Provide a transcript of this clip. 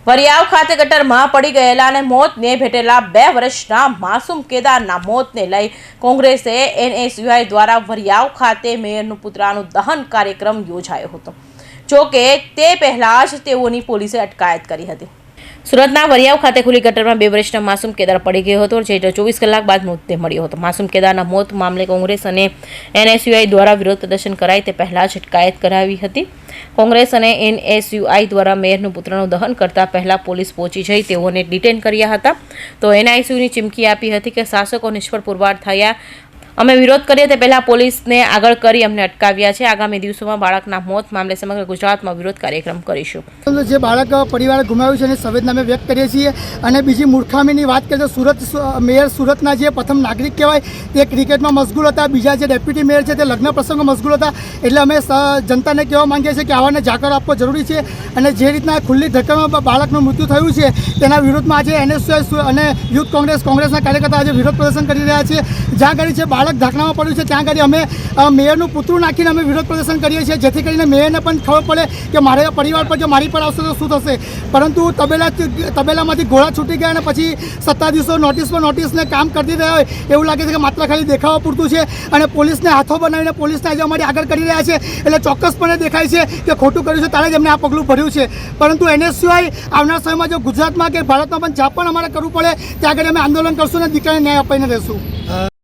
વરિયાવ ખાતે ગટરમાં પડી ગયેલા અને મોતને ભેટેલા 2 વર્ષના માસૂમ કેદારના મોતને લઈ કોંગ્રેસે એનએસયુઆઈ દ્વારા વરિયાવ ખાતે મેયરનું પુતળાનું દહન કાર્યક્રમ યોજાયો હતો। જો કે તે પહેલા જ તેઓની પોલીસે અટકાયત કરી હતી। સુરતના વરિયાવ ખાતે ખુલ્લી ગટરમાં 2 વર્ષના માસૂમ કેદાર પડી ગયો હતો, જે 24 કલાક બાદ મૃતદેહ મળ્યો હતો। માસૂમ કેદારના મોત મામલે કોંગ્રેસ અને એનએસયુઆઈ દ્વારા વિરોધ પ્રદર્શન કરાય તે પહેલા જ અટકાયત કરાવી હતી। કોંગ્રેસ અને એનએસયુઆઈ દ્વારા મેયરનું પુતળાનું દહન કરતા પહેલા પોલીસ પહોંચી જઈ તેઓને ડિટેન કર્યા હતા। તો એનએસયુની ચીમકી આપી હતી કે શાસકો નિષ્ફળ પુરવાર થયા, અમે વિરોધ કરીએ તે પહેલા પોલીસને આગળ કરી અમને અટકાવ્યા છે। આગામી દિવસોમાં બાળકના મોત મામલે સમગ્ર ગુજરાતમાં વિરોધ કાર્યક્રમ કરીશું। જે બાળક પરિવારે ગુમાવ્યું છે એની સંવેદના અમે વ્યક્ત કરીએ છીએ। અને બીજી મૂર્ખામીની વાત કરીએ તો સુરત મેયર સુરતના જે પ્રથમ નાગરિક કહેવાય તે ક્રિકેટમાં મશગુલ હતા, બીજા જે ડેપ્યુટી મેયર છે તે લગ્ન પ્રસંગમાં મશગુલ હતા। એટલે અમે જનતાને કહેવા માંગીએ છીએ કે આવાને જાકારો આપવો જરૂરી છે। અને જે રીતના ખુલ્લી ધક્કામાં બાળકનું મૃત્યુ થયું છે તેના વિરોધમાં આજે એનએસયુઆઈ અને યુથ કોંગ્રેસના કાર્યકર્તા આજે વિરોધ પ્રદર્શન કરી રહ્યા છે। જ્યાં કરી છે બાળક ઢાંકણામાં પડ્યું છે ત્યાં કરી અમે મેયરનું પુતળું નાખીને અમે વિરોધ પ્રદર્શન કરીએ છીએ, જેથી કરીને મેયરને પણ ખબર પડે કે મારા પરિવાર પર જો મારી પર આવશે તો શું થશે। પરંતુ તબેલામાંથી ઘોડા છૂટી ગયા અને પછી સત્તાધીશો નોટિસ પર નોટિસને કામ કરી રહ્યા હોય એવું લાગે છે કે માત્ર ખાલી દેખાવા પૂરતું છે અને પોલીસને હાથો બનાવીને પોલીસને આજે અમારી આગળ કરી રહ્યા છે। એટલે ચોક્કસપણે દેખાય છે કે ખોટું કર્યું છે ત્યારે જ એમને આ પગલું ભર્યું છે। પરંતુ એનએસયુઆઈ આવનાર સમયમાં જો ગુજરાતમાં કે ભારતમાં પણ જ્યાં પણ અમારે કરવું પડે ત્યાં આગળ અમે આંદોલન કરશું અને દીકરાને ન્યાય અપાઈને રહેશું।